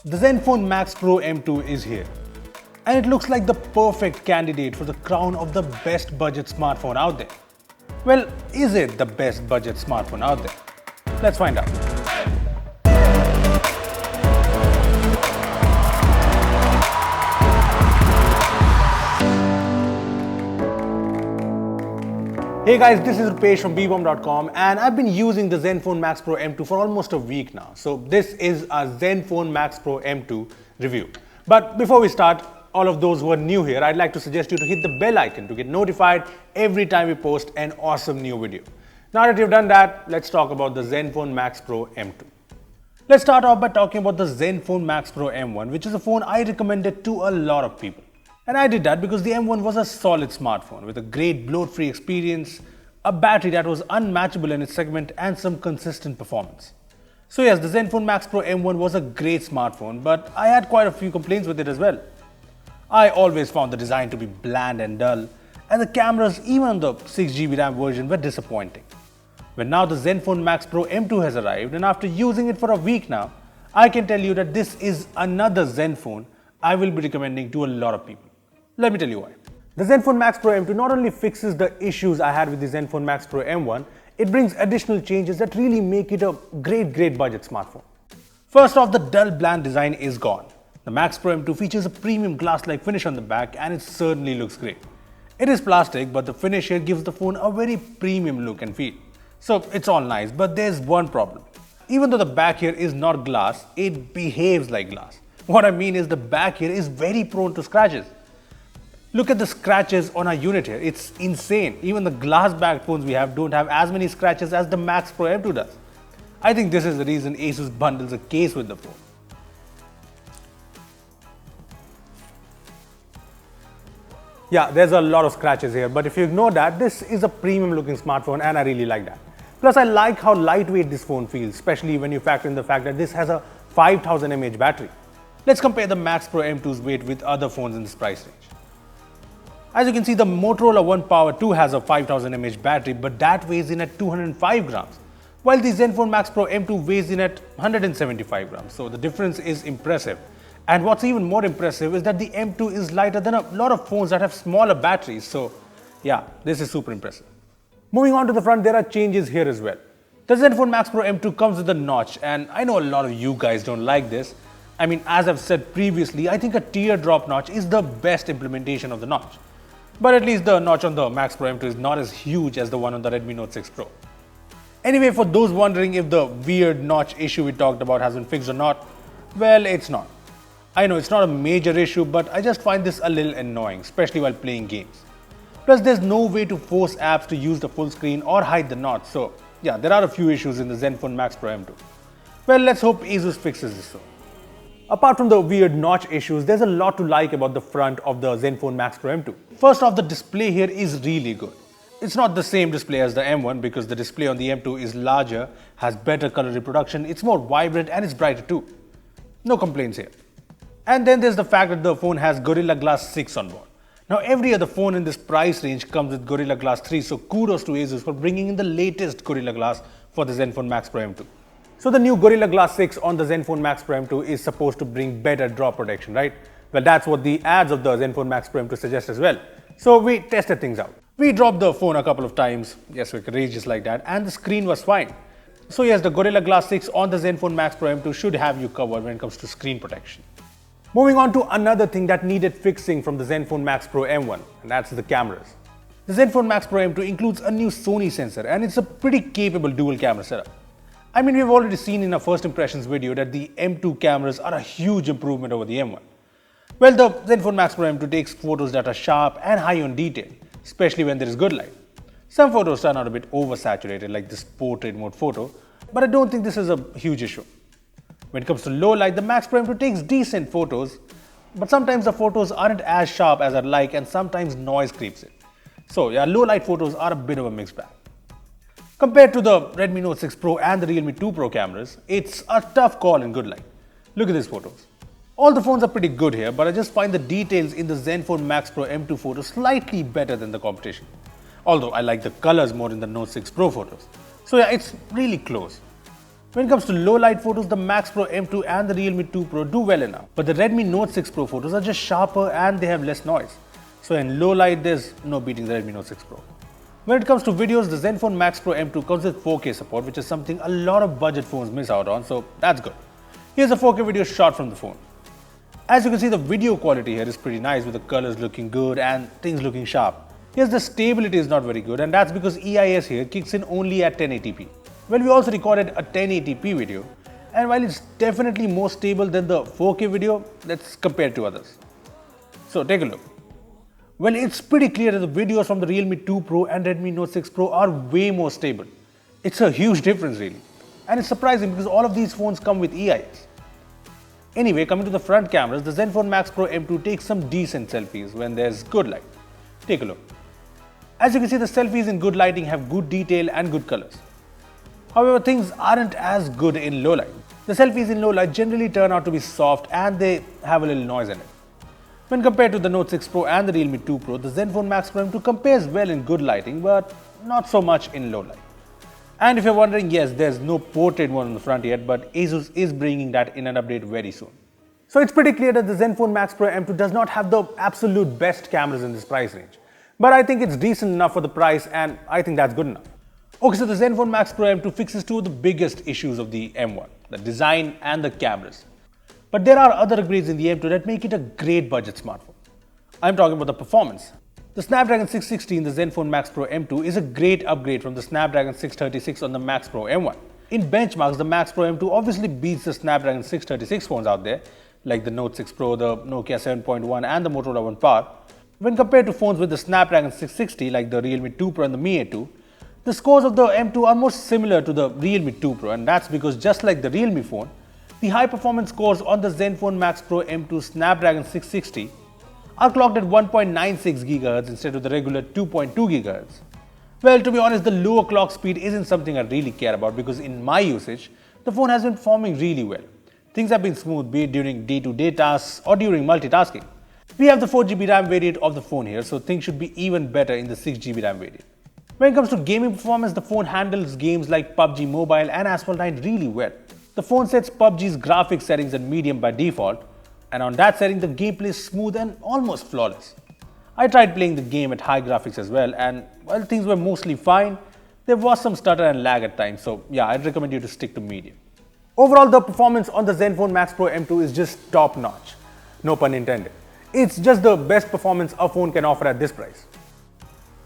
The ZenFone Max Pro M2 is here, and it looks like the perfect candidate for the crown of the best budget smartphone out there. Well, is it the best budget smartphone out there? Let's find out. Hey guys, this is Rupesh from Beebom.com, and I've been using the ZenFone Max Pro M2 for almost a week now. So this is a ZenFone Max Pro M2 review. But before we start, all of those who are new here, I'd like to suggest you to hit the bell icon to get notified every time we post an awesome new video. Now that you've done that, let's talk about the ZenFone Max Pro M2. Let's start off by talking about the ZenFone Max Pro M1, which is a phone I recommended to a lot of people. And I did that because the M1 was a solid smartphone with a great bloat-free experience, a battery that was unmatchable in its segment, and some consistent performance. So yes, the ZenFone Max Pro M1 was a great smartphone, but I had quite a few complaints with it as well. I always found the design to be bland and dull, and the cameras, even on the 6GB RAM version, were disappointing. But now the ZenFone Max Pro M2 has arrived, and after using it for a week now, I can tell you that this is another Zen phone I will be recommending to a lot of people. Let me tell you why. The ZenFone Max Pro M2 not only fixes the issues I had with the ZenFone Max Pro M1, it brings additional changes that really make it a great budget smartphone. First off, the dull bland design is gone. The Max Pro M2 features a premium glass-like finish on the back, and it certainly looks great. It is plastic, but the finish here gives the phone a very premium look and feel. So it's all nice, but there's one problem. Even though the back here is not glass, it behaves like glass. What I mean is the back here is very prone to scratches. Look at the scratches on our unit here, it's insane. Even the glass-backed phones we have don't have as many scratches as the Max Pro M2 does. I think this is the reason Asus bundles a case with the phone. Yeah, there's a lot of scratches here, but if you ignore that, this is a premium looking smartphone and I really like that. Plus I like how lightweight this phone feels, especially when you factor in the fact that this has a 5000 mAh battery. Let's compare the Max Pro M2's weight with other phones in this price range. As you can see, the Motorola One Power 2 has a 5000 mAh battery, but that weighs in at 205 grams, while the ZenFone Max Pro M2 weighs in at 175 grams. So the difference is impressive. And what's even more impressive is that the M2 is lighter than a lot of phones that have smaller batteries. So yeah, this is super impressive. Moving on to the front, there are changes here as well. The ZenFone Max Pro M2 comes with a notch, and I know a lot of you guys don't like this. I mean, as I've said previously, I think a teardrop notch is the best implementation of the notch. But at least the notch on the Max Pro M2 is not as huge as the one on the Redmi Note 6 Pro. Anyway, for those wondering if the weird notch issue we talked about has been fixed or not, well, it's not. I know it's not a major issue, but I just find this a little annoying, especially while playing games. Plus, there's no way to force apps to use the full screen or hide the notch, so yeah, there are a few issues in the ZenFone Max Pro M2. Well, let's hope Asus fixes this though. Apart from the weird notch issues, there's a lot to like about the front of the ZenFone Max Pro M2. First off, the display here is really good. It's not the same display as the M1 because the display on the M2 is larger, has better color reproduction, it's more vibrant and it's brighter too. No complaints here. And then there's the fact that the phone has Gorilla Glass 6 on board. Now every other phone in this price range comes with Gorilla Glass 3, so kudos to Asus for bringing in the latest Gorilla Glass for the ZenFone Max Pro M2. So the new Gorilla Glass 6 on the ZenFone Max Pro M2 is supposed to bring better drop protection, right? Well, that's what the ads of the ZenFone Max Pro M2 suggest as well. So we tested things out. We dropped the phone a couple of times, yes, we could reach just like that, and the screen was fine. So yes, the Gorilla Glass 6 on the ZenFone Max Pro M2 should have you covered when it comes to screen protection. Moving on to another thing that needed fixing from the ZenFone Max Pro M1, and that's the cameras. The ZenFone Max Pro M2 includes a new Sony sensor, and it's a pretty capable dual camera setup. I mean, we've already seen in our first impressions video that the M2 cameras are a huge improvement over the M1. Well, the ZenFone Max Pro M2 takes photos that are sharp and high on detail, especially when there is good light. Some photos turn out a bit oversaturated, like this portrait mode photo, but I don't think this is a huge issue. When it comes to low light, the Max Pro M2 takes decent photos, but sometimes the photos aren't as sharp as I'd like and sometimes noise creeps in. So yeah, low light photos are a bit of a mixed bag. Compared to the Redmi Note 6 Pro and the Realme 2 Pro cameras, it's a tough call in good light. Look at these photos. All the phones are pretty good here, but I just find the details in the ZenFone Max Pro M2 photos slightly better than the competition. Although I like the colors more in the Note 6 Pro photos. So yeah, it's really close. When it comes to low light photos, the Max Pro M2 and the Realme 2 Pro do well enough. But the Redmi Note 6 Pro photos are just sharper and they have less noise. So in low light, there's no beating the Redmi Note 6 Pro. When it comes to videos, the ZenFone Max Pro M2 comes with 4K support, which is something a lot of budget phones miss out on, so that's good. Here's a 4K video shot from the phone. As you can see, the video quality here is pretty nice with the colors looking good and things looking sharp. Yes, the stability is not very good, and that's because EIS here kicks in only at 1080p. Well, we also recorded a 1080p video, and while it's definitely more stable than the 4K video, let's compare it to others. So take a look. Well, it's pretty clear that the videos from the Realme 2 Pro and Redmi Note 6 Pro are way more stable. It's a huge difference really. And it's surprising because all of these phones come with EIS. Anyway, coming to the front cameras, the ZenFone Max Pro M2 takes some decent selfies when there's good light. Take a look. As you can see, the selfies in good lighting have good detail and good colors. However, things aren't as good in low light. The selfies in low light generally turn out to be soft and they have a little noise in it. When compared to the Note 6 Pro and the Realme 2 Pro, the ZenFone Max Pro M2 compares well in good lighting, but not so much in low light. And if you're wondering, yes, there's no portrait mode on the front yet, but ASUS is bringing that in an update very soon. So it's pretty clear that the ZenFone Max Pro M2 does not have the absolute best cameras in this price range. But I think it's decent enough for the price, and I think that's good enough. Okay, so the ZenFone Max Pro M2 fixes two of the biggest issues of the M1, the design and the cameras. But there are other upgrades in the M2 that make it a great budget smartphone. I'm talking about the performance. The Snapdragon 660 in the ZenFone Max Pro M2 is a great upgrade from the Snapdragon 636 on the Max Pro M1. In benchmarks, the Max Pro M2 obviously beats the Snapdragon 636 phones out there, like the Note 6 Pro, the Nokia 7.1 and the Motorola One Power. When compared to phones with the Snapdragon 660 like the Realme 2 Pro and the Mi A2, the scores of the M2 are most similar to the Realme 2 Pro, and that's because just like the Realme phone, the high performance scores on the ZenFone Max Pro M2 Snapdragon 660 are clocked at 1.96 GHz instead of the regular 2.2 GHz. Well, to be honest, the lower clock speed isn't something I really care about because in my usage, the phone has been performing really well. Things have been smooth, be it during day-to-day tasks or during multitasking. We have the 4GB RAM variant of the phone here, so things should be even better in the 6GB RAM variant. When it comes to gaming performance, the phone handles games like PUBG Mobile and Asphalt 9 really well. The phone sets PUBG's graphics settings at medium by default, and on that setting the gameplay is smooth and almost flawless. I tried playing the game at high graphics as well, and while things were mostly fine, there was some stutter and lag at times, so yeah, I'd recommend you to stick to medium. Overall, the performance on the ZenFone Max Pro M2 is just top notch. No pun intended. It's just the best performance a phone can offer at this price.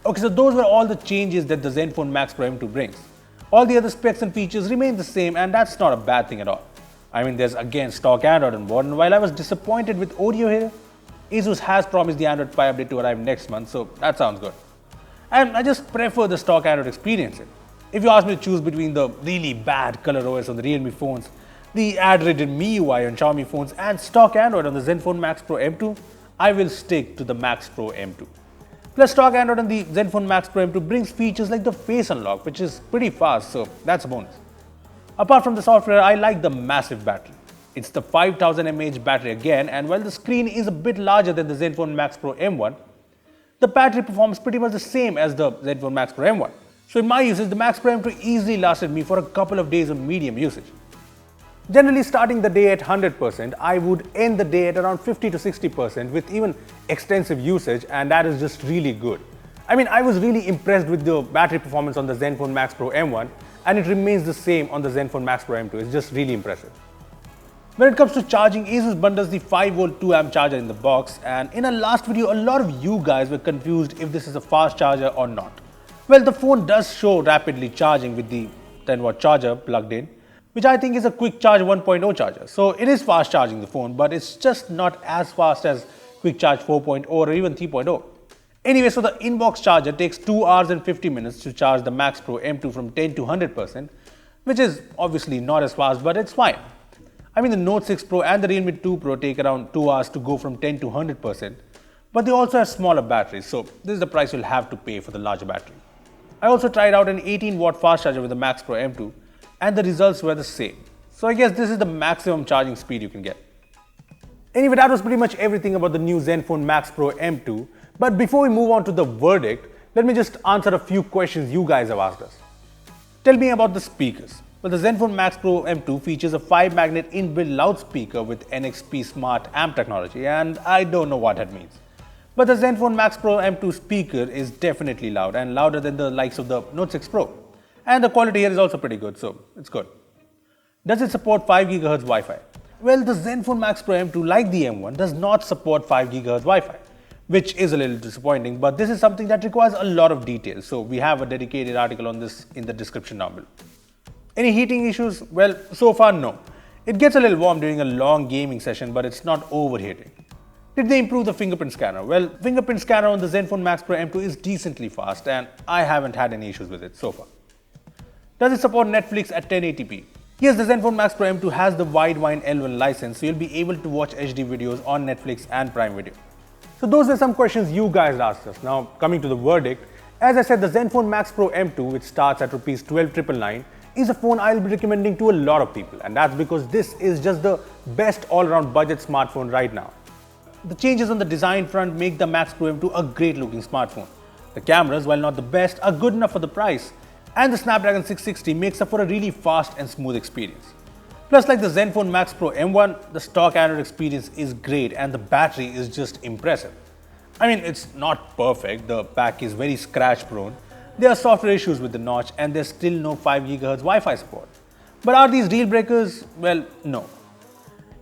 Okay, so those were all the changes that the ZenFone Max Pro M2 brings. All the other specs and features remain the same, and that's not a bad thing at all. I mean, there's again stock Android on board, and while I was disappointed with audio here, ASUS has promised the Android Pie update to arrive next month, so that sounds good. And I just prefer the stock Android experience. If you ask me to choose between the really bad ColorOS on the Realme phones, the ad-rated MIUI on Xiaomi phones, and stock Android on the ZenFone Max Pro M2, I will stick to the Max Pro M2. Plus, stock Android on the ZenFone Max Pro M2 brings features like the Face Unlock, which is pretty fast, so that's a bonus. Apart from the software, I like the massive battery. It's the 5000 mAh battery again, and while the screen is a bit larger than the ZenFone Max Pro M1, the battery performs pretty much the same as the ZenFone Max Pro M1. So in my usage, the Max Pro M2 easily lasted me for a couple of days of medium usage. Generally, starting the day at 100%, I would end the day at around 50 to 60% with even extensive usage, and that is just really good. I mean, I was really impressed with the battery performance on the ZenFone Max Pro M1, and it remains the same on the ZenFone Max Pro M2. It's just really impressive. When it comes to charging, ASUS bundles the 5V 2A charger in the box, and in a last video, a lot of you guys were confused if this is a fast charger or not. Well, the phone does show rapidly charging with the 10W charger plugged in, which I think is a quick charge 1.0 charger. So it is fast charging the phone, but it's just not as fast as quick charge 4.0 or even 3.0. Anyway, so the inbox charger takes 2 hours and 50 minutes to charge the Max Pro M2 from 10 to 100%, which is obviously not as fast, but it's fine. I mean, the Note 6 Pro and the Realme 2 Pro take around 2 hours to go from 10 to 100%, but they also have smaller batteries, so this is the price you'll have to pay for the larger battery. I also tried out an 18W fast charger with the Max Pro M2, and the results were the same. So I guess this is the maximum charging speed you can get. Anyway, that was pretty much everything about the new ZenFone Max Pro M2. But before we move on to the verdict, let me just answer a few questions you guys have asked us. Tell me about the speakers. Well, the ZenFone Max Pro M2 features a 5-magnet inbuilt loudspeaker with NXP Smart Amp technology, and I don't know what that means. But the ZenFone Max Pro M2 speaker is definitely loud and louder than the likes of the Note 6 Pro. And the quality here is also pretty good, so it's good. Does it support 5 GHz Wi-Fi? Well, the ZenFone Max Pro M2, like the M1, does not support 5 GHz Wi-Fi, which is a little disappointing, but this is something that requires a lot of details, so we have a dedicated article on this in the description down below. Any heating issues? Well, so far no. It gets a little warm during a long gaming session, but it's not overheating. Did they improve the fingerprint scanner? Well, fingerprint scanner on the ZenFone Max Pro M2 is decently fast, and I haven't had any issues with it so far. Does it support Netflix at 1080p? Yes, the ZenFone Max Pro M2 has the Widevine L1 license, so you'll be able to watch HD videos on Netflix and Prime Video. So those were some questions you guys asked us. Now, coming to the verdict, as I said, the ZenFone Max Pro M2, which starts at Rs 12,999, is a phone I'll be recommending to a lot of people, and that's because this is just the best all-around budget smartphone right now. The changes on the design front make the Max Pro M2 a great looking smartphone. The cameras, while not the best, are good enough for the price, and the Snapdragon 660 makes up for a really fast and smooth experience. Plus, like the ZenFone Max Pro M1, the stock Android experience is great and the battery is just impressive. I mean, it's not perfect, the back is very scratch prone. There are software issues with the notch and there's still no 5 GHz Wi-Fi support. But are these deal breakers? Well, no.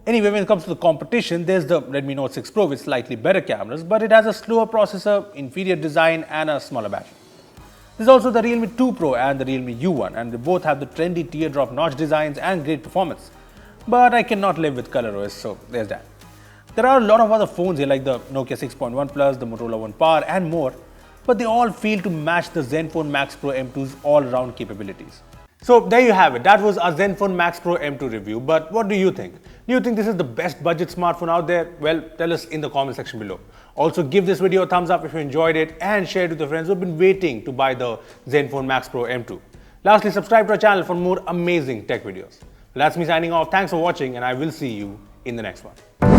Anyway, when it comes to the competition, there's the Redmi Note 6 Pro with slightly better cameras, but it has a slower processor, inferior design and a smaller battery. There's also the Realme 2 Pro and the Realme U1, and they both have the trendy teardrop notch designs and great performance. But I cannot live with ColorOS, so there's that. There are a lot of other phones here like the Nokia 6.1 Plus, the Motorola One Power and more, but they all fail to match the ZenFone Max Pro M2's all-round capabilities. So there you have it. That was our ZenFone Max Pro M2 review. But what do you think? Do you think this is the best budget smartphone out there? Well, tell us in the comment section below. Also, give this video a thumbs up if you enjoyed it and share it with your friends who have been waiting to buy the ZenFone Max Pro M2. Lastly, subscribe to our channel for more amazing tech videos. That's me signing off. Thanks for watching and I will see you in the next one.